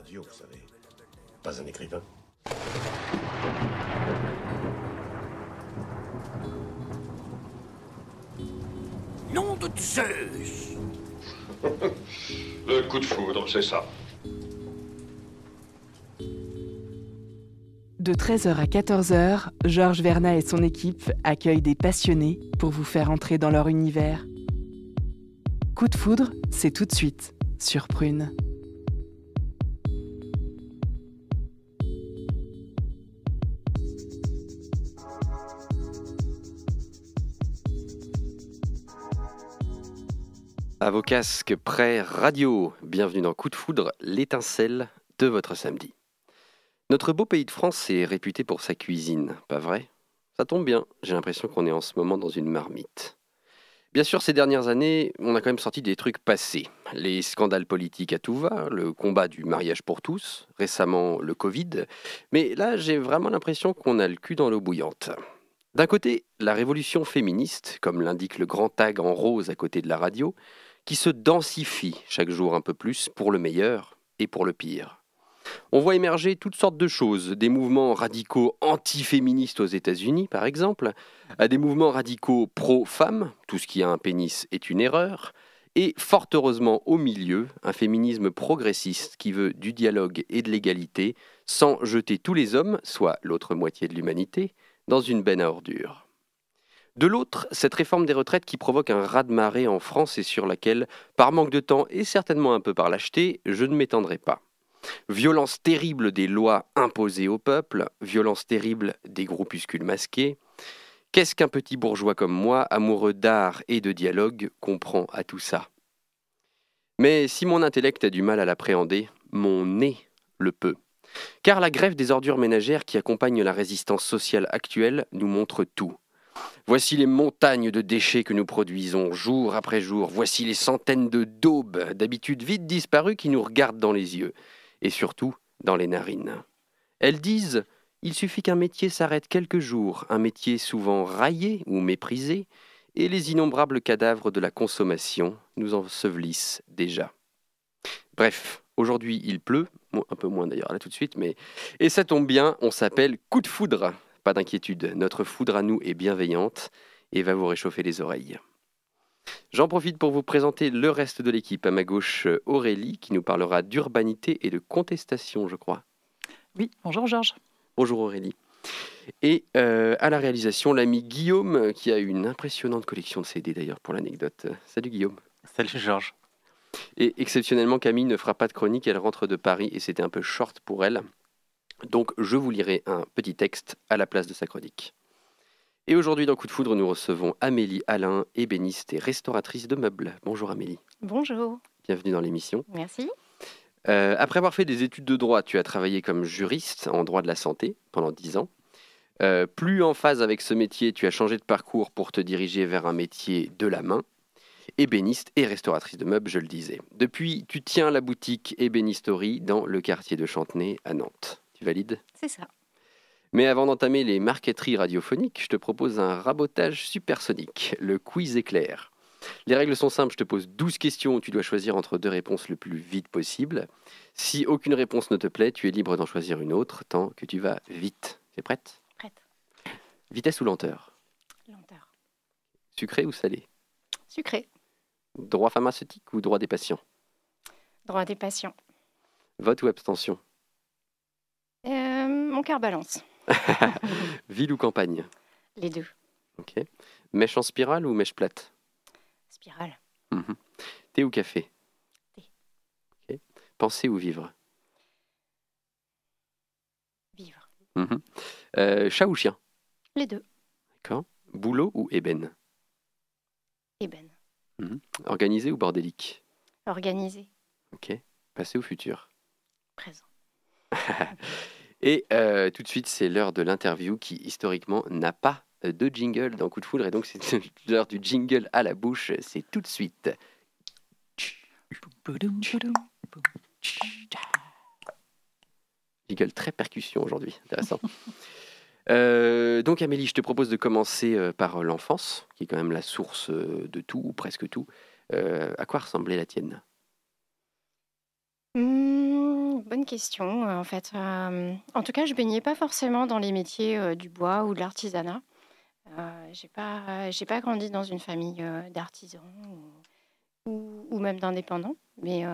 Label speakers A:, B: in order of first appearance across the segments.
A: radio, vous savez. Pas un écrivain.
B: Nom de Zeus!
C: Le coup de foudre, c'est ça.
D: De 13h à 14h, Georges Vernat et son équipe accueillent des passionnés pour vous faire entrer dans leur univers. Coup de foudre, c'est tout de suite sur Prune.
E: À vos casques, prêts, radio. Bienvenue dans Coup de foudre, l'étincelle de votre samedi. Notre beau pays de France est réputé pour sa cuisine, pas vrai? Ça tombe bien, j'ai l'impression qu'on est en ce moment dans une marmite. Bien sûr, ces dernières années, on a quand même sorti des trucs passés. Les scandales politiques à tout va, le combat du mariage pour tous, récemment le Covid. Mais là, j'ai vraiment l'impression qu'on a le cul dans l'eau bouillante. D'un côté, la révolution féministe, comme l'indique le grand tag en rose à côté de la radio, qui se densifie chaque jour un peu plus pour le meilleur et pour le pire. On voit émerger toutes sortes de choses, des mouvements radicaux anti-féministes aux États-Unis par exemple, à des mouvements radicaux pro-femmes, tout ce qui a un pénis est une erreur, et fort heureusement au milieu, un féminisme progressiste qui veut du dialogue et de l'égalité, sans jeter tous les hommes, soit l'autre moitié de l'humanité, dans une benne à ordures. De l'autre, cette réforme des retraites qui provoque un raz-de-marée en France et sur laquelle, par manque de temps et certainement un peu par lâcheté, je ne m'étendrai pas. Violence terrible des lois imposées au peuple, violence terrible des groupuscules masqués. Qu'est-ce qu'un petit bourgeois comme moi, amoureux d'art et de dialogue, comprend à tout ça? Mais si mon intellect a du mal à l'appréhender, mon nez le peut. Car la grève des ordures ménagères qui accompagne la résistance sociale actuelle nous montre tout. Voici les montagnes de déchets que nous produisons jour après jour. Voici les centaines de daubes, d'habitude vite disparues, qui nous regardent dans les yeux. Et surtout, dans les narines. Elles disent « Il suffit qu'un métier s'arrête quelques jours, un métier souvent raillé ou méprisé, et les innombrables cadavres de la consommation nous ensevelissent déjà. » Bref, aujourd'hui il pleut, un peu moins d'ailleurs là tout de suite, et ça tombe bien, on s'appelle Coup de foudre. Pas d'inquiétude, notre foudre à nous est bienveillante et va vous réchauffer les oreilles. J'en profite pour vous présenter le reste de l'équipe. À ma gauche, Aurélie, qui nous parlera d'urbanité et de contestation, je crois.
F: Oui, bonjour Georges.
E: Bonjour Aurélie. Et à la réalisation, l'ami Guillaume, qui a une impressionnante collection de CD d'ailleurs, pour l'anecdote. Salut Guillaume.
G: Salut Georges.
E: Et exceptionnellement, Camille ne fera pas de chronique, elle rentre de Paris et c'était un peu short pour elle. Donc je vous lirai un petit texte à la place de sa chronique. Et aujourd'hui, dans Coup de foudre, nous recevons Amélie Alain, ébéniste et restauratrice de meubles. Bonjour Amélie.
F: Bonjour.
E: Bienvenue dans l'émission.
F: Merci.
E: Après avoir fait des études de droit, tu as travaillé comme juriste en droit de la santé pendant 10 ans. Plus en phase avec ce métier, tu as changé de parcours pour te diriger vers un métier de la main. Ébéniste et restauratrice de meubles, je le disais. Depuis, tu tiens la boutique Ébénisterie dans le quartier de Chantenay à Nantes. Tu valides ?
F: C'est ça.
E: Mais avant d'entamer les marqueteries radiophoniques, je te propose un rabotage supersonique, le quiz éclair. Les règles sont simples, je te pose 12 questions où tu dois choisir entre 2 réponses le plus vite possible. Si aucune réponse ne te plaît, tu es libre d'en choisir une autre tant que tu vas vite. Tu es prête ?
F: Prête.
E: Vitesse ou lenteur ?
F: Lenteur.
E: Sucré ou salé ?
F: Sucré.
E: Droit pharmaceutique ou droit des patients ?
F: Droit des patients.
E: Vote ou abstention ?
F: Mon cœur balance.
E: Ville ou campagne ?
F: Les deux.
E: Ok. Mèche en spirale ou mèche plate ?
F: Spirale.
E: Thé ou café ?
F: Thé.
E: Ok. Penser ou vivre ?
F: Vivre.
E: Chat ou chien ?
F: Les deux.
E: D'accord. Boulot ou ébène ?
F: Ébène.
E: Organisé ou bordélique ?
F: Organisé.
E: Ok. Passé ou futur ?
F: Présent.
E: Et tout de suite, c'est l'heure de l'interview qui, historiquement, n'a pas de jingle dans Coup de foudre. Et donc, c'est l'heure du jingle à la bouche. C'est tout de suite. Jingle très percussion aujourd'hui. Intéressant. Donc, Amélie, je te propose de commencer par l'enfance, qui est quand même la source de tout, ou presque tout. À quoi ressemblait la tienne ?
F: bonne question. En fait, en tout cas, je baignais pas forcément dans les métiers du bois ou de l'artisanat. J'ai pas grandi dans une famille d'artisans ou même d'indépendants. Mais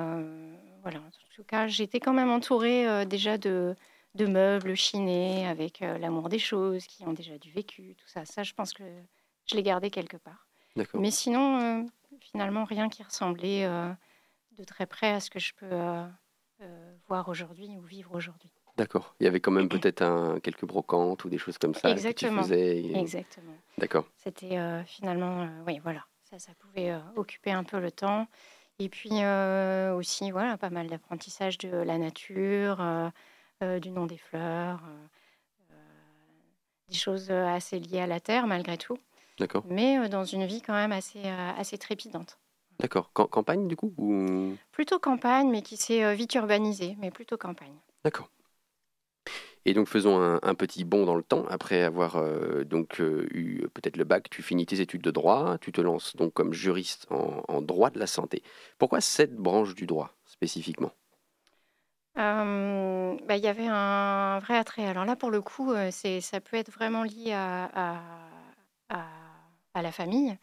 F: voilà, en tout cas, j'étais quand même entourée déjà de meubles chinés avec l'amour des choses qui ont déjà du vécu, tout ça. Ça, je pense que je l'ai gardé quelque part.
E: D'accord.
F: Mais sinon, finalement, rien qui ressemblait de très près à ce que je peux voir aujourd'hui ou vivre aujourd'hui.
E: D'accord. Il y avait quand même peut-être quelques brocantes ou des choses comme ça que tu
F: Exactement.
E: faisais.
F: Exactement.
E: D'accord.
F: C'était finalement, oui, voilà, ça pouvait occuper un peu le temps. Et puis aussi, voilà, pas mal d'apprentissage de la nature, du nom des fleurs, des choses assez liées à la terre malgré tout,
E: D'accord.
F: mais dans une vie quand même assez trépidante.
E: D'accord. Campagne, du coup ou...
F: Plutôt campagne, mais qui s'est vite urbanisée, mais plutôt campagne.
E: D'accord. Et donc faisons un petit bond dans le temps. Après avoir eu peut-être le bac, tu finis tes études de droit, tu te lances donc comme juriste en droit de la santé. Pourquoi cette branche du droit spécifiquement?
F: Il y avait un vrai attrait. Alors là, pour le coup, ça peut être vraiment lié à la famille.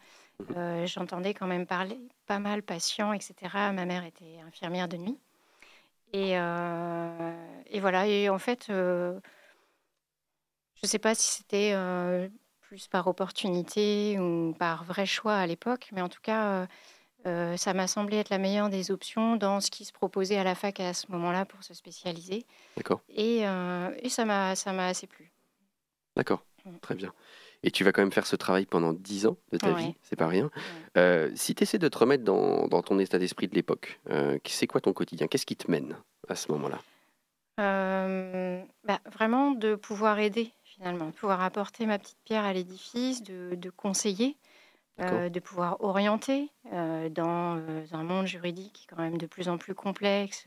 E: Mhm.
F: J'entendais quand même parler pas mal patients, etc. Ma mère était infirmière de nuit. Et voilà. Et en fait, je ne sais pas si c'était plus par opportunité ou par vrai choix à l'époque, mais en tout cas, ça m'a semblé être la meilleure des options dans ce qui se proposait à la fac à ce moment-là pour se spécialiser.
E: D'accord.
F: Et ça m'a assez plu.
E: D'accord.
F: Mm.
E: Très bien. Et tu vas quand même faire ce travail pendant 10 ans de ta
F: Ouais.
E: vie, c'est pas rien.
F: Ouais.
E: Si tu essaies de te remettre dans ton état d'esprit de l'époque, c'est quoi ton quotidien? Qu'est-ce qui te mène à ce moment-là?
F: Vraiment de pouvoir aider finalement, de pouvoir apporter ma petite pierre à l'édifice, de conseiller,
E: D'accord.
F: de pouvoir orienter dans un monde juridique qui est quand même de plus en plus complexe,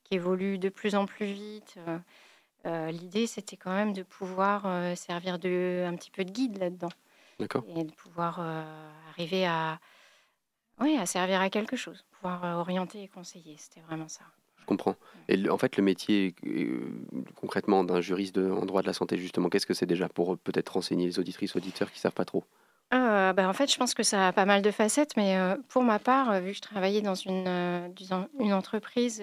F: qui évolue de plus en plus vite. L'idée, c'était quand même de pouvoir servir un petit peu de guide là-dedans
E: D'accord.
F: et de pouvoir arriver oui, à servir à quelque chose, pouvoir orienter et conseiller. C'était vraiment ça.
E: Je comprends. Et en fait, le métier concrètement d'un juriste en droit de la santé, justement, qu'est-ce que c'est déjà pour peut-être renseigner les auditrices, auditeurs qui savent pas trop?
F: En fait, je pense que ça a pas mal de facettes, mais pour ma part, vu que je travaillais dans une entreprise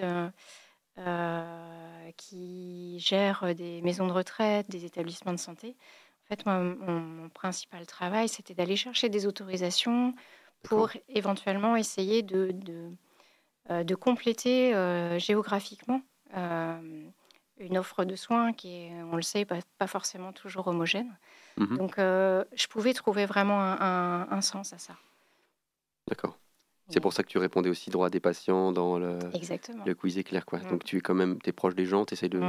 F: qui gère des maisons de retraite, des établissements de santé, en fait, moi, mon principal travail, c'était d'aller chercher des autorisations pour
E: D'accord.
F: éventuellement essayer de compléter géographiquement une offre de soins qui est, on le sait, pas forcément toujours homogène.
E: Mhm.
F: Donc, je pouvais trouver vraiment un sens à ça.
E: D'accord. C'est pour ça que tu répondais aussi droit des patients dans
F: Exactement.
E: le quiz éclair, quoi.
F: Mm.
E: Donc tu es quand même, t'es proche des gens, tu essaies de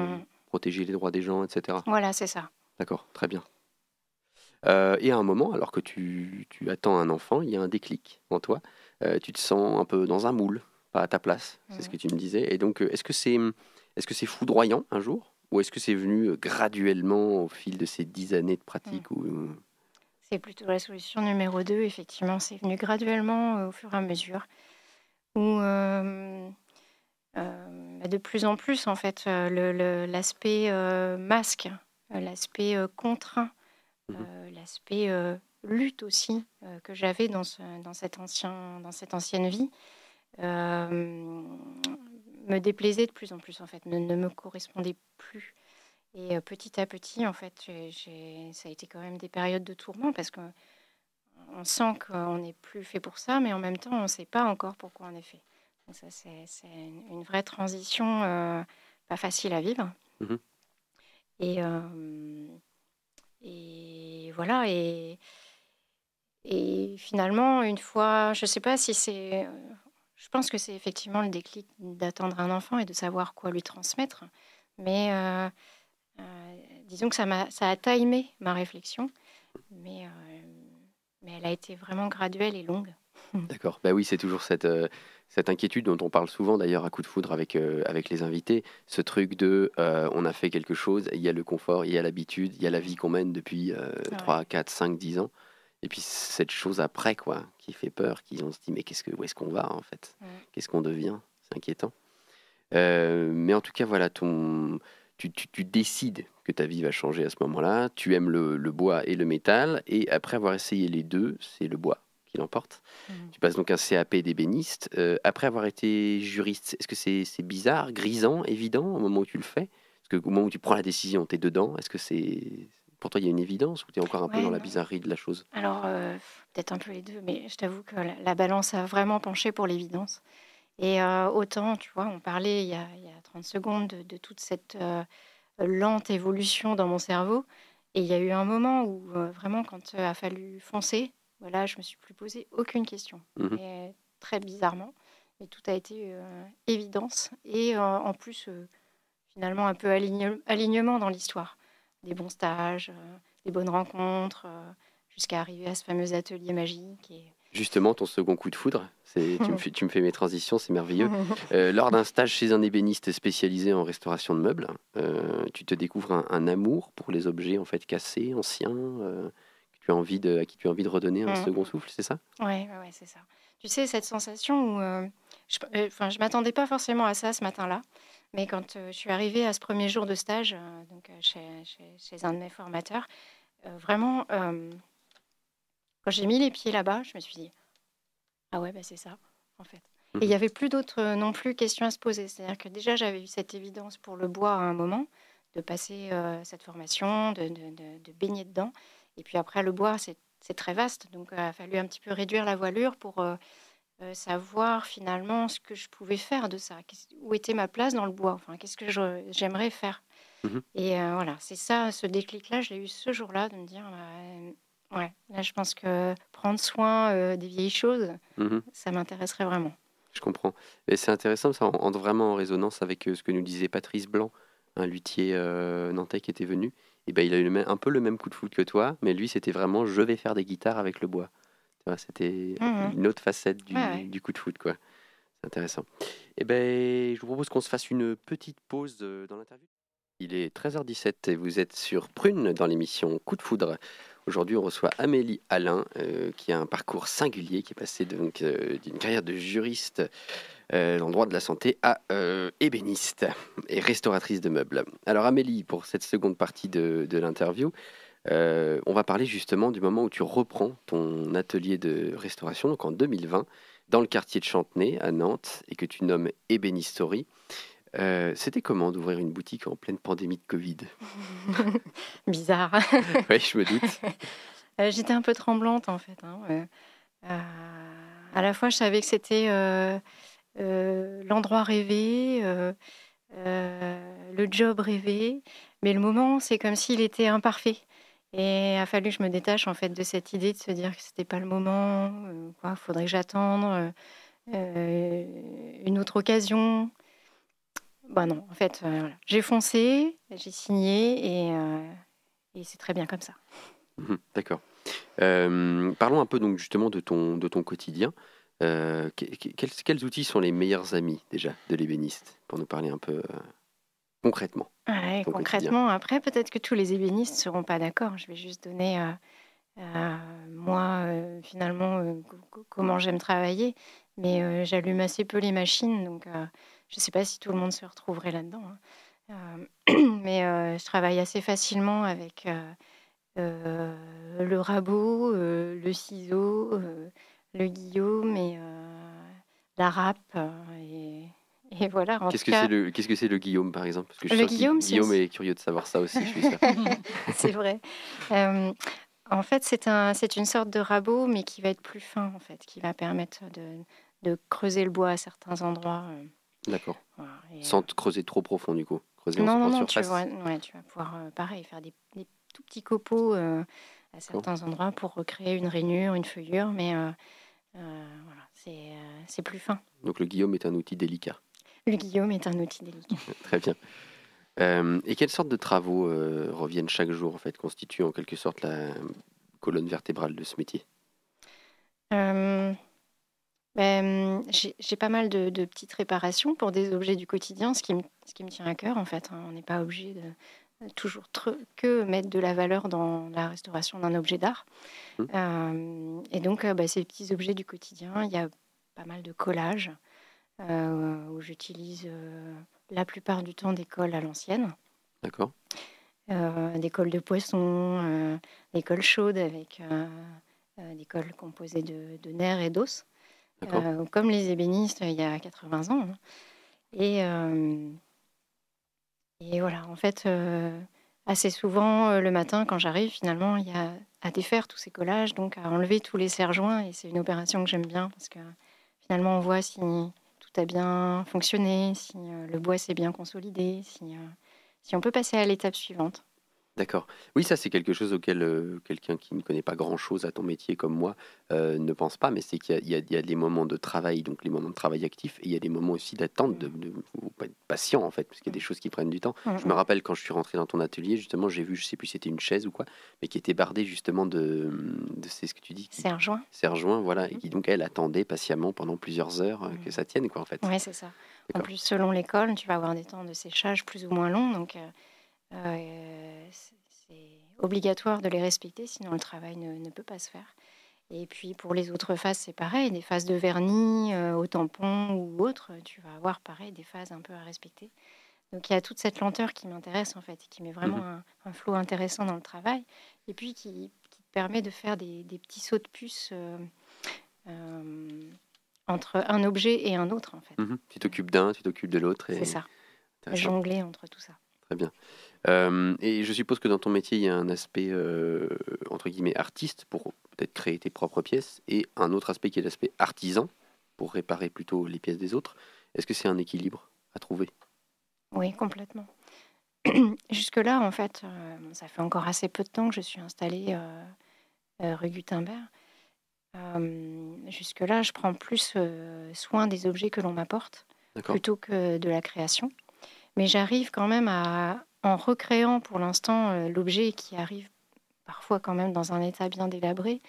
E: protéger les droits des gens, etc.
F: Voilà, c'est ça.
E: D'accord, très bien. Et à un moment, alors que tu attends un enfant, il y a un déclic en toi. Tu te sens un peu dans un moule, pas à ta place, c'est ce que tu me disais. Et donc, est-ce que c'est foudroyant un jour? Ou est-ce que c'est venu graduellement au fil de ces 10 années de pratique
F: C'est plutôt la solution numéro 2. Effectivement, c'est venu graduellement au fur et à mesure. Où de plus en plus, en fait, l'aspect masque, l'aspect contraint, l'aspect lutte aussi que j'avais dans cette ancienne vie me déplaisait de plus en plus, en fait, ne me correspondait plus. Et petit à petit, en fait, ça a été quand même des périodes de tourment parce qu'on sent qu'on n'est plus fait pour ça, mais en même temps, on ne sait pas encore pourquoi on est fait. Donc ça, c'est une vraie transition pas facile à vivre.
E: Mhm.
F: Et voilà. Et finalement, une fois, je ne sais pas si c'est... je pense que c'est effectivement le déclic d'attendre un enfant et de savoir quoi lui transmettre. Mais disons que ça a timé ma réflexion, mais elle a été vraiment graduelle et longue.
E: D'accord. Bah oui, c'est toujours cette inquiétude dont on parle souvent d'ailleurs à Coup de Foudre avec les invités. Ce truc de on a fait quelque chose, il y a le confort, il y a l'habitude, il y a la vie qu'on mène depuis 3, 4, 5, 10 ans. Et puis cette chose après, quoi, qui fait peur, on se dit mais où est-ce qu'on va en fait? Qu'est-ce qu'on devient? C'est inquiétant. Mais en tout cas, voilà, tu décides que ta vie va changer à ce moment-là. Tu aimes le bois et le métal. Et après avoir essayé les deux, c'est le bois qui l'emporte. Tu passes donc un CAP d'ébéniste. Après avoir été juriste, est-ce que c'est bizarre, grisant, évident au moment où tu le fais? Parce que au moment où tu prends la décision, tu es dedans. Est-ce que pour toi, il y a une évidence ou tu es encore un peu
F: Ouais,
E: dans la
F: non.
E: bizarrerie de la chose?
F: Alors, peut-être un peu les deux, mais je t'avoue que la balance a vraiment penché pour l'évidence. Et autant, tu vois, on parlait il y a 30 secondes de toute cette lente évolution dans mon cerveau. Et il y a eu un moment où vraiment, quand a fallu foncer, voilà, je me suis plus posé aucune question.
E: Mhm.
F: Et très bizarrement, mais tout a été évidence. Et en plus, finalement, un peu alignement dans l'histoire. Des bons stages, des bonnes rencontres, jusqu'à arriver à ce fameux atelier magique. Et...
E: Justement, ton second coup de foudre, tu me fais mes transitions, c'est merveilleux. Lors d'un stage chez un ébéniste spécialisé en restauration de meubles, tu te découvres un amour pour les objets en fait cassés, anciens, à qui tu as envie de redonner un second souffle, c'est ça?
F: Ouais, c'est ça. Tu sais, cette sensation où je m'attendais pas forcément à ça ce matin-là, mais quand je suis arrivée à ce premier jour de stage, donc chez un de mes formateurs, vraiment, quand j'ai mis les pieds là-bas, je me suis dit, ah ouais, bah c'est ça, en fait. Et il n'y avait plus d'autres non plus questions à se poser. C'est-à-dire que déjà, j'avais eu cette évidence pour le bois à un moment, de passer cette formation, de baigner dedans. Et puis après, le bois, c'est très vaste. Donc, il a fallu un petit peu réduire la voilure pour savoir finalement ce que je pouvais faire de ça. Où était ma place dans le bois? Enfin, qu'est-ce que j'aimerais faire?
E: Mhm.
F: Et voilà, c'est ça, ce déclic-là, je l'ai eu ce jour-là, de me dire, ouais, là, je pense que prendre soin des vieilles choses,
E: Mhm.
F: ça m'intéresserait vraiment.
E: Je comprends. Et c'est intéressant, ça entre vraiment en résonance avec ce que nous disait Patrice Blanc, un luthier nantais qui était venu. Et ben, il a eu un peu le même coup de foudre que toi, mais lui, c'était vraiment je vais faire des guitares avec le bois. Tu vois, c'était
F: Mhm.
E: une autre facette
F: Ouais.
E: du coup de foudre, quoi. C'est intéressant. Et ben, je vous propose qu'on se fasse une petite pause dans l'interview. Il est 13h17 et vous êtes sur Prune dans l'émission Coup de foudre. Aujourd'hui, on reçoit Amélie Alain, qui a un parcours singulier, qui est passé donc d'une carrière de juriste dans le droit de la santé à ébéniste et restauratrice de meubles. Alors Amélie, pour cette seconde partie de l'interview, on va parler justement du moment où tu reprends ton atelier de restauration, donc en 2020, dans le quartier de Chantenay, à Nantes, et que tu nommes Ébénistory. C'était comment d'ouvrir une boutique en pleine pandémie de Covid?
F: Bizarre.
E: Oui, je me doute.
F: J'étais un peu tremblante en fait. À la fois, je savais que c'était l'endroit rêvé, le job rêvé, mais le moment, c'est comme s'il était imparfait. Et il a fallu que je me détache en fait de cette idée de se dire que c'était pas le moment, quoi, faudrait que j'attende une autre occasion. Bah non, en fait, voilà. J'ai foncé, j'ai signé et c'est très bien comme ça.
E: D'accord. Parlons un peu donc justement de ton quotidien. Quels outils sont les meilleurs amis déjà de l'ébéniste pour nous parler un peu concrètement
F: Ouais,
E: ton quotidien?
F: concrètement, après, peut-être que tous les ébénistes ne seront pas d'accord. Je vais juste donner, moi, finalement, comment j'aime travailler. Mais j'allume assez peu les machines, donc je ne sais pas si tout le monde se retrouverait là-dedans, hein. Mais je travaille assez facilement avec le rabot, le ciseau, le guillaume et la râpe. Et voilà, en tout
E: Qu'est-ce que
F: cas,
E: c'est le Guillaume par exemple? Parce que je suis
F: le
E: sûr que
F: guillaume, c'est
E: Guillaume est curieux de savoir ça aussi, je suis sûr.
F: c'est vrai. En fait, c'est une sorte de rabot, mais qui va être plus fin, en fait, qui va permettre de creuser le bois à certains endroits.
E: D'accord.
F: Voilà, et,
E: Sans te creuser trop profond du coup. Creuser
F: non,
E: en
F: non, tu
E: surface.
F: vas pouvoir, pareil, faire des tout petits copeaux à certains endroits pour recréer une rainure, une feuillure, mais voilà, c'est plus fin.
E: Donc le Guillaume est un outil délicat.
F: Le guillaume est un outil délicat.
E: Très bien. Et quelles sortes de travaux reviennent chaque jour en fait, constituent en quelque sorte la colonne vertébrale de ce métier?
F: J'ai pas mal de petites réparations pour des objets du quotidien, ce qui me tient à cœur en fait, hein. On n'est pas obligé de toujours que mettre de la valeur dans la restauration d'un objet d'art. Et donc, ces petits objets du quotidien, il y a pas mal de collages, où j'utilise la plupart du temps des cols à l'ancienne.
E: D'accord.
F: Des cols de poisson, des cols chaudes avec des cols composés de nerfs et d'os,
E: D'accord.
F: comme les ébénistes il y a 80 ans. Hein. Et voilà, en fait, assez souvent, le matin, quand j'arrive, finalement, il y a à défaire tous ces collages, donc à enlever tous les serre-joints. Et c'est une opération que j'aime bien parce que finalement, on voit si tout a bien fonctionné, si le bois s'est bien consolidé, si on peut passer à l'étape suivante.
E: D'accord. Oui, ça c'est quelque chose auquel quelqu'un qui ne connaît pas grand-chose à ton métier comme moi ne pense pas, mais c'est qu'il y a, il y a des moments de travail, donc les moments de travail actifs, et il y a des moments aussi d'attente, faut pas être patient en fait, parce qu'il y a des choses qui prennent du temps. Je me rappelle quand je suis rentré dans ton atelier, justement, j'ai vu, je sais plus si c'était une chaise ou quoi, mais qui était bardée justement de c'est ce que tu dis,
F: Serre-joint.
E: serre-joint, voilà, et qui donc elle attendait patiemment pendant plusieurs heures que ça tienne, quoi, en fait.
F: Oui, c'est ça. En
E: D'accord.
F: plus, selon l'école, tu vas avoir des temps de séchage plus ou moins longs, donc c'est obligatoire de les respecter, sinon le travail ne peut pas se faire. Et puis pour les autres phases, c'est pareil, des phases de vernis au tampon ou autre, tu vas avoir pareil des phases un peu à respecter. Donc il y a toute cette lenteur qui m'intéresse en fait, et qui met vraiment un flow intéressant dans le travail, et puis qui te permet de faire des petits sauts de puce entre un objet et un autre en fait.
E: Tu t'occupes d'un, tu t'occupes de l'autre.
F: C'est ça,
E: Intéressant.
F: jongler entre tout ça.
E: Très bien. Et je suppose que dans ton métier, il y a un aspect, entre guillemets, artiste pour peut-être créer tes propres pièces, et un autre aspect qui est l'aspect artisan pour réparer plutôt les pièces des autres. Est-ce que c'est un équilibre à trouver?
F: Oui, complètement. Jusque-là, en fait, ça fait encore assez peu de temps que je suis installée rue Gutenberg. Jusque-là, je prends plus soin des objets que l'on m'apporte
E: D'accord.
F: plutôt que de la création. Mais j'arrive quand même en recréant pour l'instant l'objet qui arrive parfois quand même dans un état bien délabré,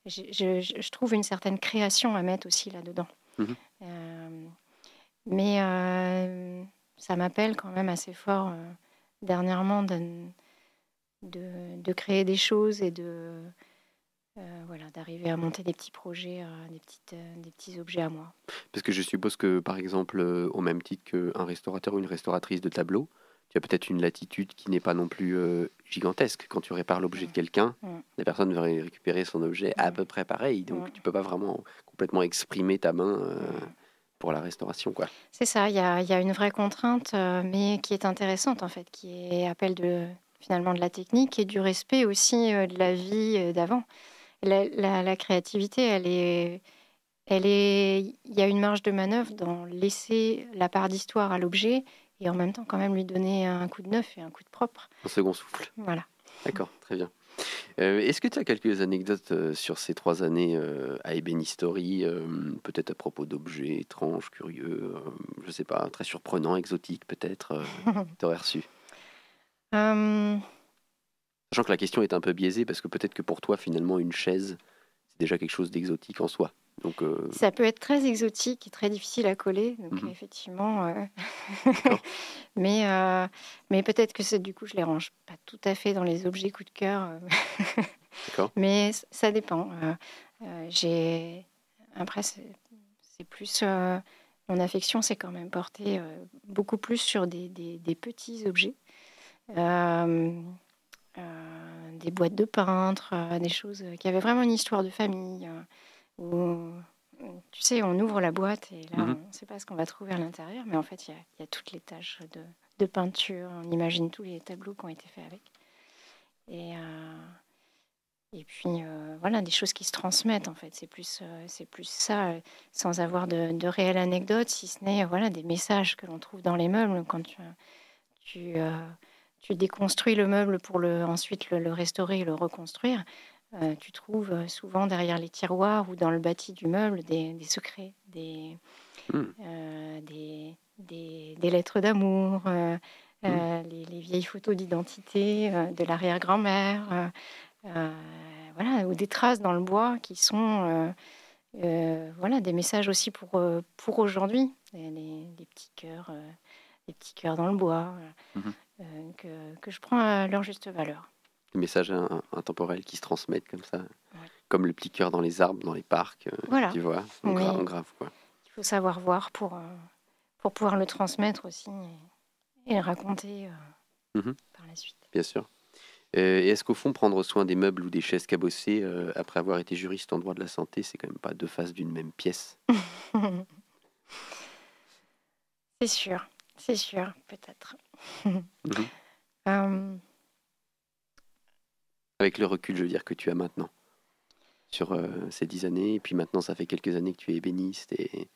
F: je trouve une certaine création à mettre aussi là-dedans. Mais ça m'appelle quand même assez fort dernièrement de créer des choses et d'arriver à monter des petits projets, des petits objets à moi.
E: Parce que je suppose que, par exemple, au même titre qu'un restaurateur ou une restauratrice de tableau, tu as peut-être une latitude qui n'est pas non plus gigantesque. Quand tu répares l'objet de quelqu'un, la personne va récupérer son objet à peu près pareil. Donc tu peux pas vraiment complètement exprimer ta main pour la restauration, quoi.
F: C'est ça, il y a une vraie contrainte, mais qui est intéressante en fait, qui appelle finalement de la technique et du respect aussi de la vie d'avant. La créativité, il y a une marge de manœuvre dans laisser la part d'histoire à l'objet et en même temps quand même lui donner un coup de neuf et un coup de propre.
E: Un second souffle.
F: Voilà.
E: D'accord, très bien. Est-ce que tu as quelques anecdotes sur ces 3 années à Ébénisterie, peut-être à propos d'objets étranges, curieux, je sais pas, très surprenants, exotiques peut-être, que tu aurais reçu? Sachant que la question est un peu biaisée parce que peut-être que pour toi, finalement, une chaise, c'est déjà quelque chose d'exotique en soi. Donc,
F: Ça peut être très exotique et très difficile à coller, donc effectivement. Mais peut-être que du coup, je les range pas tout à fait dans les objets coup de cœur.
E: D'accord.
F: Mais ça dépend. Après, c'est plus mon affection, c'est quand même portée beaucoup plus sur des petits objets, des boîtes de peintre, des choses qui avaient vraiment une histoire de famille. Où, tu sais, on ouvre la boîte et là, on ne sait pas ce qu'on va trouver à l'intérieur, mais en fait, il y a toutes les taches de peinture. On imagine tous les tableaux qui ont été faits avec. Et puis, voilà, des choses qui se transmettent, en fait. C'est plus ça, sans avoir de réelle anecdote, si ce n'est voilà, des messages que l'on trouve dans les meubles. Quand tu déconstruis le meuble pour ensuite le restaurer et le reconstruire, tu trouves souvent derrière les tiroirs ou dans le bâti du meuble des secrets, des lettres d'amour, les vieilles photos d'identité de l'arrière-grand-mère, voilà, ou des traces dans le bois qui sont voilà, des messages aussi pour aujourd'hui, des petits cœurs dans le bois que je prends à leur juste valeur.
E: Des messages intemporels qui se transmettent comme ça, comme le petit cœur dans les arbres, dans les parcs,
F: Voilà.
E: tu vois, en grave, quoi.
F: Il faut savoir voir pour pouvoir le transmettre aussi et le raconter
E: Mhm.
F: par la suite.
E: Bien sûr. Et est-ce qu'au fond, prendre soin des meubles ou des chaises cabossées, après avoir été juriste en droit de la santé, c'est quand même pas deux faces d'une même pièce?
F: C'est sûr, peut-être.
E: Mhm.
F: Euh,
E: Avec le recul, je veux dire, que tu as maintenant, sur ces 10 années, et puis maintenant, ça fait quelques années que tu es ébéniste, et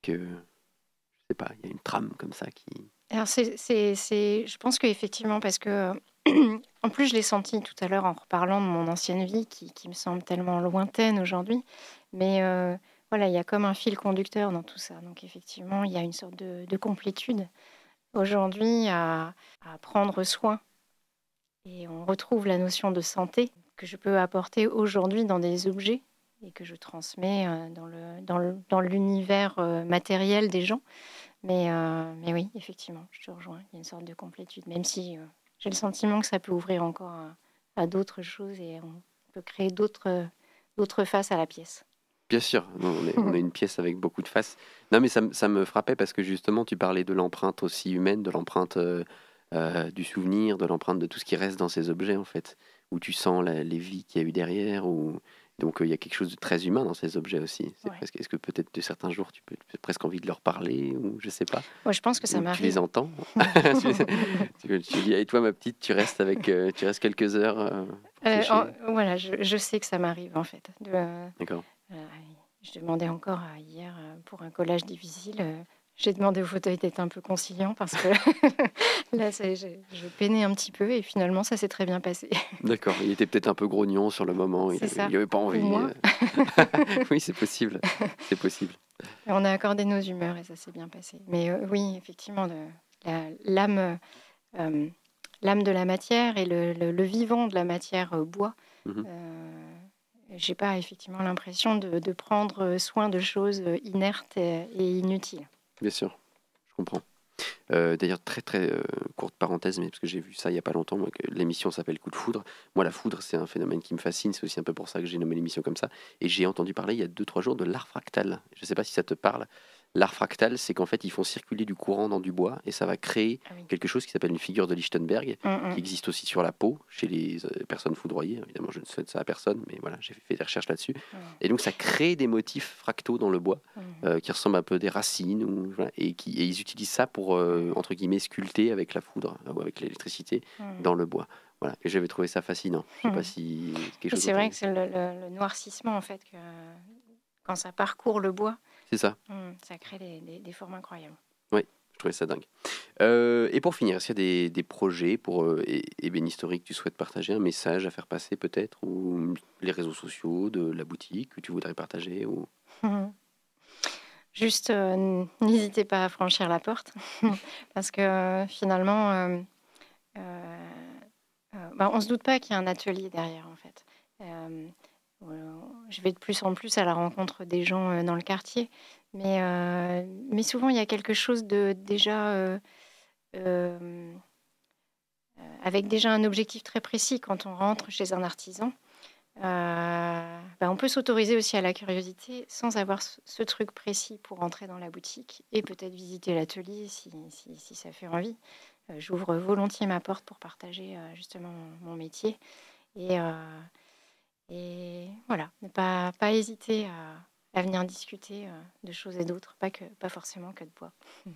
E: que, je sais pas, il y a une trame comme ça qui...
F: Alors je pense qu'effectivement, parce que en plus je l'ai senti tout à l'heure en reparlant de mon ancienne vie qui me semble tellement lointaine aujourd'hui, mais voilà, il y a comme un fil conducteur dans tout ça. Donc effectivement, il y a une sorte de complétude aujourd'hui à prendre soin. Et on retrouve la notion de santé que je peux apporter aujourd'hui dans des objets et que je transmets dans l'univers matériel des gens. Mais oui, effectivement, je te rejoins. Il y a une sorte de complétude, même si j'ai le sentiment que ça peut ouvrir encore à d'autres choses et on peut créer d'autres faces à la pièce.
E: Bien sûr, non, on est une pièce avec beaucoup de faces. Non, mais ça me frappait parce que justement, tu parlais de l'empreinte aussi humaine, de l'empreinte du souvenir, de l'empreinte de tout ce qui reste dans ces objets, en fait, où tu sens les vies qu'il y a eu derrière. Donc, il y a quelque chose de très humain dans ces objets aussi.
F: Ouais.
E: Est-ce que peut-être de certains jours, tu as presque envie de leur parler, ou je sais pas,
F: Moi, je pense que ça
E: ou tu
F: m'arrive.
E: les entends. Tu dis, et toi, ma petite, tu restes quelques heures pour sécher.
F: Voilà, je sais que ça m'arrive en fait.
E: D'accord.
F: Je demandais encore hier pour un collage difficile. J'ai demandé au fauteuil d'être un peu conciliant parce que là, je peinais un petit peu et finalement, ça s'est très bien passé.
E: D'accord, il était peut-être un peu grognon sur le moment,
F: C'est ça.
E: il avait pas envie.
F: Ou moi.
E: Oui, c'est possible, c'est possible.
F: Et on a accordé nos humeurs et ça s'est bien passé. Mais oui, effectivement, l'âme de la matière et le vivant de la matière bois.
E: Mhm.
F: J'ai pas effectivement l'impression de prendre soin de choses inertes et inutiles.
E: Bien sûr, je comprends. D'ailleurs, très très courte parenthèse, mais parce que j'ai vu ça il y a pas longtemps, moi, que l'émission s'appelle Coup de foudre. Moi, la foudre, c'est un phénomène qui me fascine, c'est aussi un peu pour ça que j'ai nommé l'émission comme ça. Et j'ai entendu parler il y a 2-3 jours de l'art fractal. Je ne sais pas si ça te parle. L'art fractal, c'est qu'en fait, ils font circuler du courant dans du bois et ça va créer
F: Ah oui.
E: quelque chose qui s'appelle une figure de Lichtenberg, qui existe aussi sur la peau, chez les personnes foudroyées. Évidemment, je ne souhaite ça à personne, mais voilà, j'ai fait des recherches là-dessus. Et donc, ça crée des motifs fractaux dans le bois qui ressemblent un peu à des racines, voilà, et ils utilisent ça pour, entre guillemets, sculpter avec la foudre ou avec l'électricité dans le bois. Voilà. Et j'avais trouvé ça fascinant. Je ne sais pas si c'est quelque
F: Et
E: chose.
F: c'est vrai que c'est le noircissement, en fait, que quand ça parcourt le bois,
E: C'est ça.
F: ça crée des formes incroyables.
E: Oui, je trouvais ça dingue. Et pour finir, est-ce qu'il y a des projets pour ébénisterie que tu souhaites partager, un message à faire passer peut-être, ou les réseaux sociaux de la boutique que tu voudrais partager ou...
F: Juste, n'hésitez pas à franchir la porte, parce que finalement, on ne se doute pas qu'il y a un atelier derrière, en fait. Je vais de plus en plus à la rencontre des gens dans le quartier, mais souvent il y a quelque chose de déjà avec déjà un objectif très précis quand on rentre chez un artisan. On peut s'autoriser aussi à la curiosité sans avoir ce truc précis pour entrer dans la boutique et peut-être visiter l'atelier si ça fait envie. J'ouvre volontiers ma porte pour partager justement mon métier et voilà, ne pas hésiter à venir discuter de choses et d'autres, pas forcément que de bois.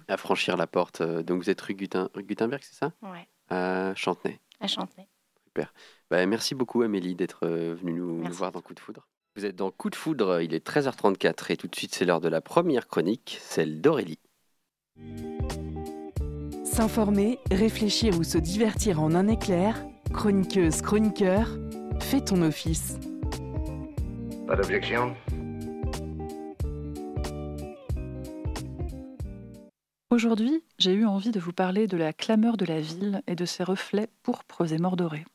E: À franchir la porte. Donc vous êtes rue Gutenberg, c'est ça?
F: Ouais,
E: À Chantenay.
F: à Chantenay.
E: Super. Merci beaucoup Amélie d'être venue nous voir dans Coup de foudre. Vous êtes dans Coup de foudre, il est 13h34 et tout de suite c'est l'heure de la première chronique, celle d'Aurélie.
D: S'informer, réfléchir ou se divertir en un éclair, chroniqueuse, chroniqueur, fais ton office.
A: Pas d'objection?
C: Aujourd'hui, j'ai eu envie de vous parler de la clameur de la ville et de ses reflets pourpres et mordorés.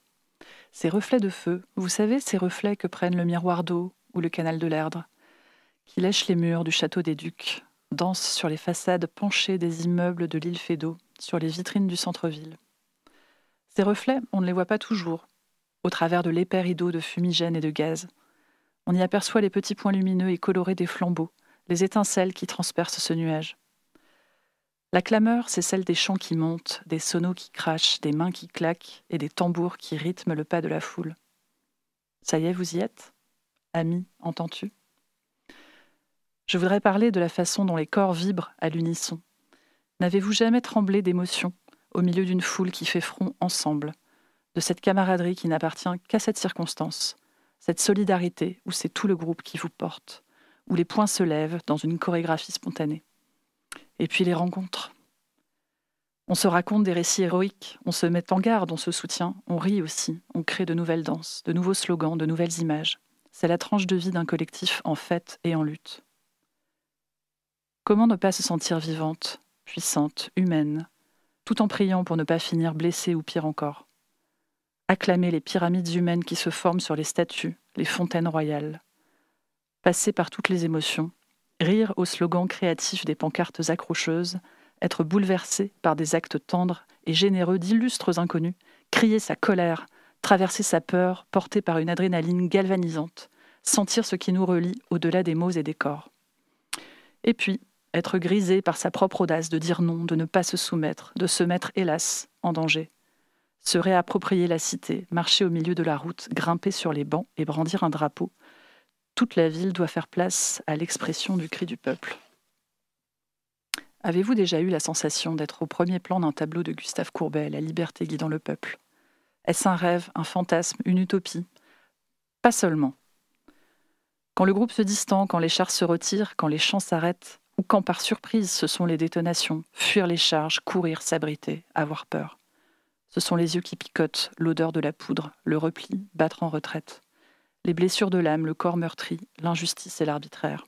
C: Ces reflets de feu, vous savez, ces reflets que prennent le miroir d'eau ou le canal de l'Erdre, qui lèchent les murs du château des Ducs, dansent sur les façades penchées des immeubles de l'île Feydeau, sur les vitrines du centre-ville. Ces reflets, on ne les voit pas toujours, au travers de l'épais rideau de fumigène et de gaz. On y aperçoit les petits points lumineux et colorés des flambeaux, les étincelles qui transpercent ce nuage. La clameur, c'est celle des chants qui montent, des sonos qui crachent, des mains qui claquent et des tambours qui rythment le pas de la foule. Ça y est, vous y êtes ? Ami, entends-tu ? Je voudrais parler de la façon dont les corps vibrent à l'unisson. N'avez-vous jamais tremblé d'émotion au milieu d'une foule qui fait front ensemble, de cette camaraderie qui n'appartient qu'à cette circonstance, cette solidarité où c'est tout le groupe qui vous porte, où les poings se lèvent dans une chorégraphie spontanée. Et puis les rencontres. On se raconte des récits héroïques, on se met en garde, on se soutient, on rit aussi, on crée de nouvelles danses, de nouveaux slogans, de nouvelles images. C'est la tranche de vie d'un collectif en fête et en lutte. Comment ne pas se sentir vivante, puissante, humaine, tout en priant pour ne pas finir blessée ou pire encore ? Acclamer les pyramides humaines qui se forment sur les statues, les fontaines royales. Passer par toutes les émotions, rire aux slogans créatifs des pancartes accrocheuses, être bouleversé par des actes tendres et généreux d'illustres inconnus, crier sa colère, traverser sa peur, porté par une adrénaline galvanisante, sentir ce qui nous relie au-delà des mots et des corps. Et puis, être grisé par sa propre audace de dire non, de ne pas se soumettre, de se mettre, hélas, en danger. Se réapproprier la cité, marcher au milieu de la route, grimper sur les bancs et brandir un drapeau. Toute la ville doit faire place à l'expression du cri du peuple. Avez-vous déjà eu la sensation d'être au premier plan d'un tableau de Gustave Courbet, La liberté guidant le peuple ? Est-ce un rêve, un fantasme, une utopie ? Pas seulement. Quand le groupe se distend, quand les chars se retirent, quand les chants s'arrêtent, ou quand par surprise ce sont les détonations, fuir les charges, courir, s'abriter, avoir peur. Ce sont les yeux qui picotent, l'odeur de la poudre, le repli, battre en retraite. Les blessures de l'âme, le corps meurtri, l'injustice et l'arbitraire.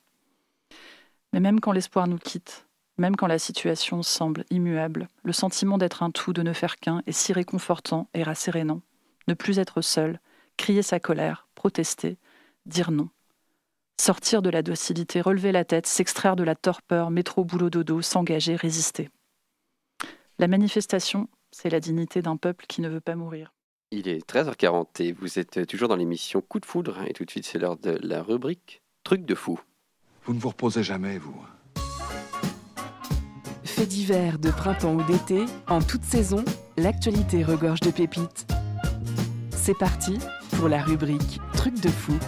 C: Mais même quand l'espoir nous quitte, même quand la situation semble immuable, le sentiment d'être un tout, de ne faire qu'un, est si réconfortant et rassérénant. Ne plus être seul, crier sa colère, protester, dire non. Sortir de la docilité, relever la tête, s'extraire de la torpeur, métro, boulot, dodo, s'engager, résister. La manifestation, c'est la dignité d'un peuple qui ne veut pas mourir.
E: Il est 13h40 et vous êtes toujours dans l'émission Coup de foudre. Et tout de suite, c'est l'heure de la rubrique Truc de fou.
G: Vous ne vous reposez jamais, vous.
D: Faits divers de printemps ou d'été, en toute saison, l'actualité regorge de pépites. C'est parti pour la rubrique Truc de fou.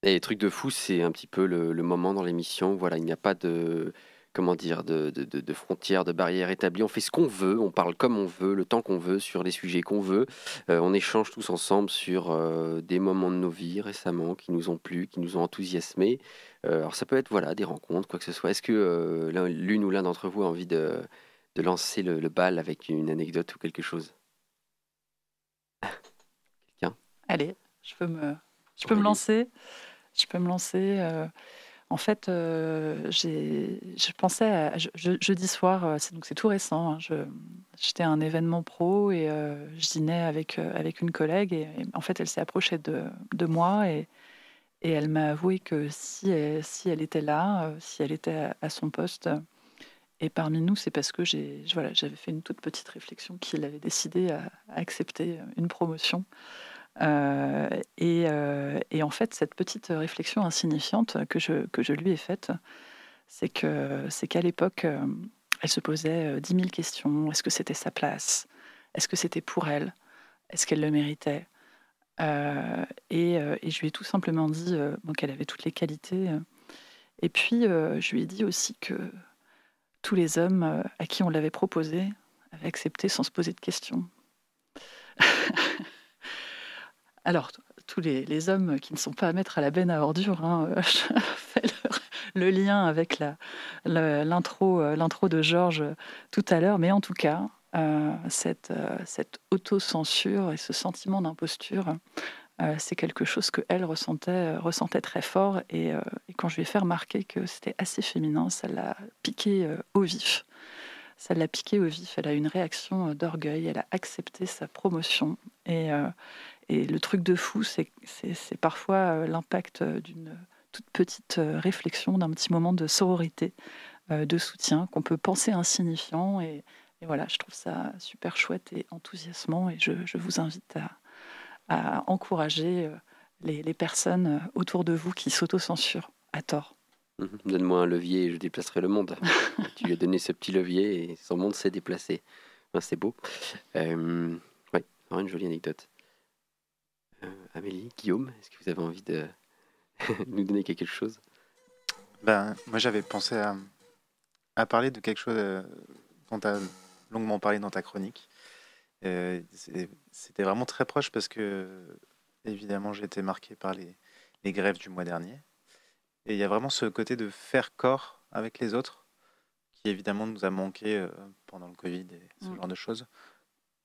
E: Et Truc de fou, c'est un petit peu le moment dans l'émission. Voilà, il n'y a pas de frontières, de barrières établies. On fait ce qu'on veut, on parle comme on veut, le temps qu'on veut, sur les sujets qu'on veut. On échange tous ensemble sur des moments de nos vies récemment qui nous ont plu, qui nous ont enthousiasmés. Alors ça peut être des rencontres, quoi que ce soit. Est-ce que l'une ou l'un d'entre vous a envie de lancer le bal avec une anecdote ou quelque chose ? Quelqu'un ?
C: Allez, je peux me lancer. Je peux me lancer. En fait, je pensais à jeudi soir, c'est tout récent. J'étais à un événement pro et je dînais avec une collègue et en fait, elle s'est approchée de moi et elle m'a avoué que si elle était là, si elle était à son poste et parmi nous, c'est parce que j'avais fait une toute petite réflexion qu'il avait décidé à accepter une promotion. Et en fait, cette petite réflexion insignifiante que je lui ai faite, c'est qu'à l'époque, elle se posait 10 000 questions. Est-ce que c'était sa place ? Est-ce que c'était pour elle ? Est-ce qu'elle le méritait ? Et je lui ai tout simplement dit qu'elle avait toutes les qualités. Et puis, je lui ai dit aussi que tous les hommes à qui on l'avait proposé avaient accepté sans se poser de questions. Alors, tous les hommes qui ne sont pas à mettre à la benne à ordures, je fais le lien avec l'intro de Georges tout à l'heure, mais en tout cas, cette autocensure et ce sentiment d'imposture, c'est quelque chose qu'elle ressentait très fort, et quand je lui ai fait remarquer que c'était assez féminin, ça l'a piqué au vif. Ça l'a piqué au vif, elle a eu une réaction d'orgueil, elle a accepté sa promotion, et le truc de fou, c'est parfois l'impact d'une toute petite réflexion, d'un petit moment de sororité, de soutien, qu'on peut penser insignifiant. Et voilà, je trouve ça super chouette et enthousiasmant. Et je vous invite à encourager les personnes autour de vous qui s'autocensurent à tort.
E: Donne-moi un levier et je déplacerai le monde. Tu lui as donné ce petit levier et son monde s'est déplacé. Enfin, c'est beau. Oui, une jolie anecdote. Amélie, Guillaume, est-ce que vous avez envie de nous donner quelque chose?
H: Moi, j'avais pensé à parler de quelque chose dont tu as longuement parlé dans ta chronique. C'était vraiment très proche parce que, évidemment, j'ai été marqué par les grèves du mois dernier. Et il y a vraiment ce côté de faire corps avec les autres qui, évidemment, nous a manqué pendant le Covid et ce genre de choses,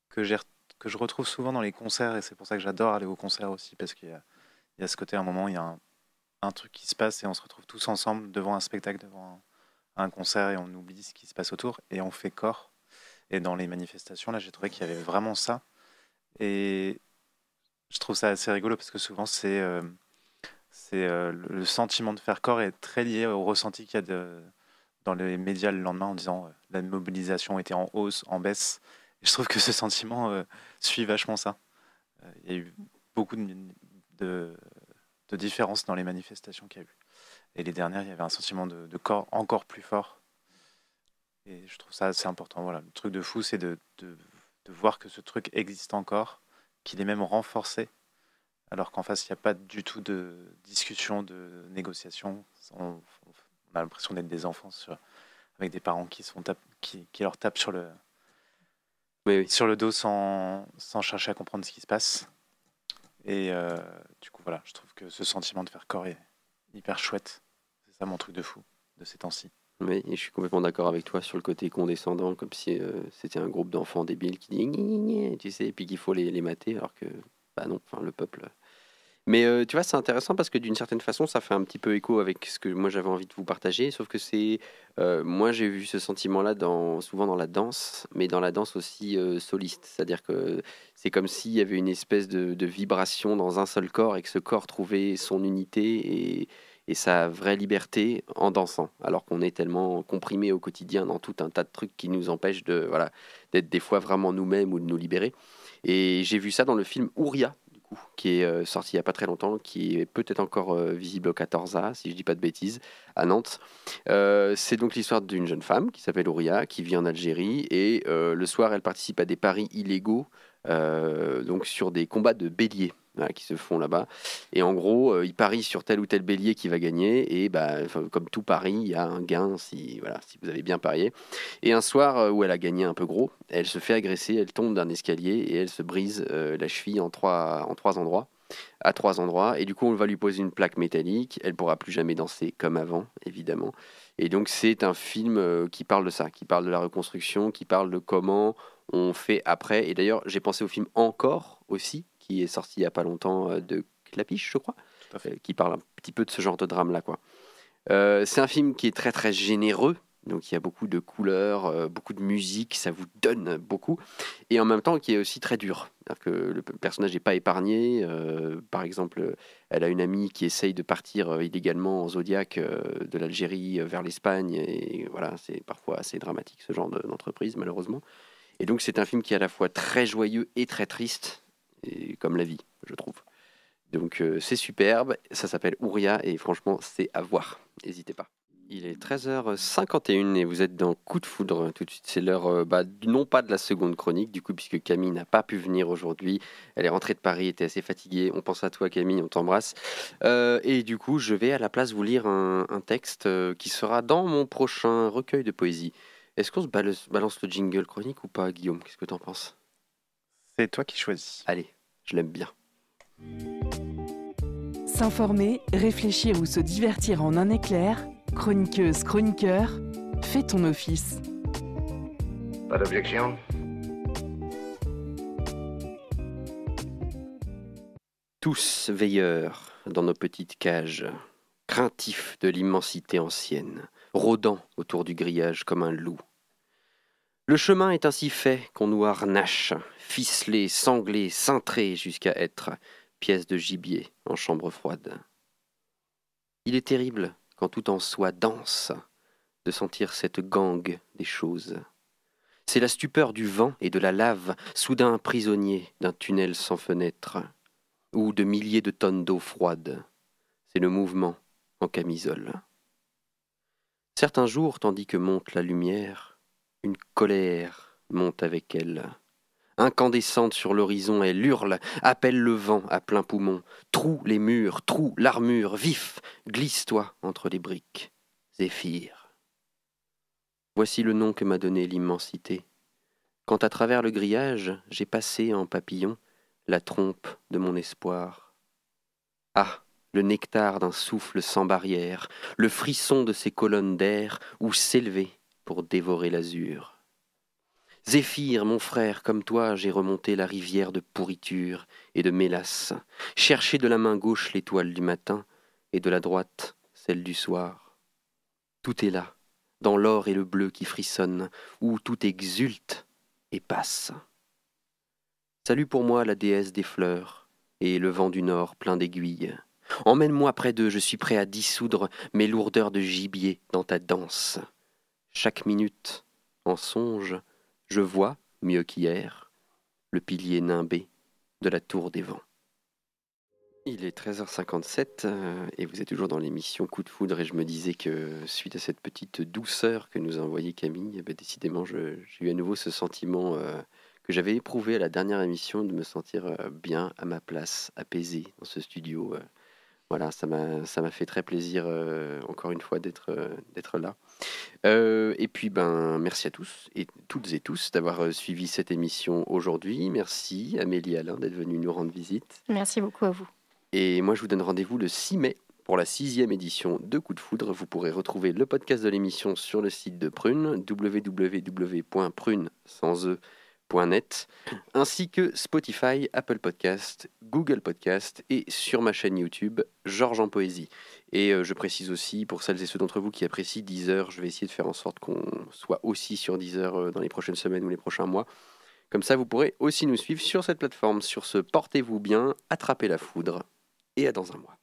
H: que je retrouve souvent dans les concerts. Et c'est pour ça que j'adore aller aux concerts aussi, parce qu'il y a ce côté, à un moment, il y a un truc qui se passe et on se retrouve tous ensemble devant un spectacle, devant un concert, et on oublie ce qui se passe autour et on fait corps. Et dans les manifestations, là, j'ai trouvé qu'il y avait vraiment ça. Et je trouve ça assez rigolo parce que souvent, le sentiment de faire corps est très lié au ressenti qu'il y a dans les médias le lendemain en disant la mobilisation était en hausse, en baisse. Et je trouve que ce sentiment suit vachement ça. Il y a eu beaucoup de différences dans les manifestations qu'il y a eu. Et les dernières, il y avait un sentiment de corps encore plus fort. Et je trouve ça assez important. Voilà. Le truc de fou, c'est de voir que ce truc existe encore, qu'il est même renforcé, alors qu'en face, il n'y a pas du tout de discussion, de négociation. On a l'impression d'être des enfants avec des parents qui leur tapent sur le dos sans chercher à comprendre ce qui se passe. Et du coup, voilà, je trouve que ce sentiment de faire corps est hyper chouette. C'est ça mon truc de fou de ces temps-ci.
E: Oui, et je suis complètement d'accord avec toi sur le côté condescendant, comme si c'était un groupe d'enfants débiles qui dit gni, gni, gni, tu sais, et puis qu'il faut les mater, alors que, bah non, enfin, le peuple. Mais tu vois, c'est intéressant parce que d'une certaine façon, ça fait un petit peu écho avec ce que moi j'avais envie de vous partager, sauf que moi j'ai vu ce sentiment-là souvent dans la danse, mais dans la danse aussi soliste, c'est-à-dire que c'est comme s'il y avait une espèce de vibration dans un seul corps et que ce corps trouvait son unité et sa vraie liberté en dansant, alors qu'on est tellement comprimé au quotidien dans tout un tas de trucs qui nous empêchent d'être des fois vraiment nous-mêmes ou de nous libérer. Et j'ai vu ça dans le film Ouria, qui est sorti il n'y a pas très longtemps, qui est peut-être encore visible au 14A, si je ne dis pas de bêtises, à Nantes. C'est donc l'histoire d'une jeune femme qui s'appelle Ouria, qui vit en Algérie, et le soir, elle participe à des paris illégaux, donc sur des combats de béliers qui se font là-bas. Et en gros, ils parient sur tel ou tel bélier qui va gagner, et comme tout pari, il y a un gain si vous avez bien parié. Et un soir où elle a gagné un peu gros, elle se fait agresser, elle tombe d'un escalier et elle se brise la cheville à trois endroits, et du coup on va lui poser une plaque métallique, elle pourra plus jamais danser comme avant, évidemment. Et donc c'est un film qui parle de ça, qui parle de la reconstruction, qui parle de comment on fait après. Et d'ailleurs j'ai pensé au film Encore aussi, qui est sorti il n'y a pas longtemps, de Clapiche, je crois, qui parle un petit peu de ce genre de drame-là, quoi. C'est un film qui est très très généreux, donc il y a beaucoup de couleurs, beaucoup de musique, ça vous donne beaucoup, et en même temps qui est aussi très dur. C'est-à-dire que le personnage n'est pas épargné. Par exemple, elle a une amie qui essaye de partir illégalement en Zodiac de l'Algérie vers l'Espagne, et voilà, c'est parfois assez dramatique ce genre d'entreprise, malheureusement. Et donc c'est un film qui est à la fois très joyeux et très triste, et comme la vie, je trouve. Donc c'est superbe, ça s'appelle Ouria et franchement c'est à voir, n'hésitez pas. Il est 13h51 et vous êtes dans Coup de Foudre tout de suite. C'est l'heure, non pas de la seconde chronique, du coup, puisque Camille n'a pas pu venir aujourd'hui. Elle est rentrée de Paris, était assez fatiguée. On pense à toi, Camille, on t'embrasse. Et du coup, je vais à la place vous lire un texte qui sera dans mon prochain recueil de poésie. Est-ce qu'on se balance le jingle chronique ou pas, Guillaume? Qu'est-ce que t'en penses?
H: C'est toi qui choisis.
E: Allez, je l'aime bien.
D: S'informer, réfléchir ou se divertir en un éclair. Chroniqueuse, chroniqueur, fais ton office.
A: Pas d'objection?
E: Tous veilleurs dans nos petites cages, craintifs de l'immensité ancienne, rôdant autour du grillage comme un loup. Le chemin est ainsi fait qu'on nous harnache, ficelé, sanglé, cintré jusqu'à être pièce de gibier en chambre froide. Il est terrible, quand tout en soi danse, de sentir cette gangue des choses. C'est la stupeur du vent et de la lave, soudain prisonnier d'un tunnel sans fenêtre. ou de milliers de tonnes d'eau froide. C'est le mouvement en camisole. Certains jours, tandis que monte la lumière, une colère monte avec elle. Incandescente sur l'horizon, elle hurle, appelle le vent à plein poumon, troue les murs, troue l'armure, vif, glisse-toi entre les briques. Zéphyr. Voici le nom que m'a donné l'immensité. Quand à travers le grillage, j'ai passé en papillon la trompe de mon espoir. Ah, le nectar d'un souffle sans barrière, le frisson de ces colonnes d'air où s'élever pour dévorer l'azur. Zéphyr, mon frère, comme toi, j'ai remonté la rivière de pourriture et de mélasse, cherché de la main gauche l'étoile du matin et de la droite celle du soir. Tout est là, dans l'or et le bleu qui frissonnent, où tout exulte et passe. Salut pour moi la déesse des fleurs et le vent du nord plein d'aiguilles. Emmène-moi près d'eux, je suis prêt à dissoudre mes lourdeurs de gibier dans ta danse. Chaque minute, en songe, je vois, mieux qu'hier, le pilier nimbé de la tour des vents. Il est 13h57 et vous êtes toujours dans l'émission Coup de foudre et je me disais que suite à cette petite douceur que nous a envoyée Camille, décidément j'ai eu à nouveau ce sentiment que j'avais éprouvé à la dernière émission de me sentir bien à ma place, apaisé dans ce studio. Voilà, ça m'a fait très plaisir encore une fois d'être là. Et puis merci à tous et toutes et tous d'avoir suivi cette émission aujourd'hui. Merci Amélie Alain d'être venue nous rendre visite.
F: Merci beaucoup à vous.
E: Et moi je vous donne rendez-vous le 6 mai pour la 6e édition de Coup de foudre. Vous pourrez retrouver le podcast de l'émission sur le site de Prune, www.prune.net, ainsi que Spotify, Apple Podcast, Google Podcast et sur ma chaîne YouTube, Georges en Poésie. Et je précise aussi, pour celles et ceux d'entre vous qui apprécient Deezer, je vais essayer de faire en sorte qu'on soit aussi sur Deezer dans les prochaines semaines ou les prochains mois. Comme ça, vous pourrez aussi nous suivre sur cette plateforme. Sur ce, portez-vous bien, attrapez la foudre et à dans un mois.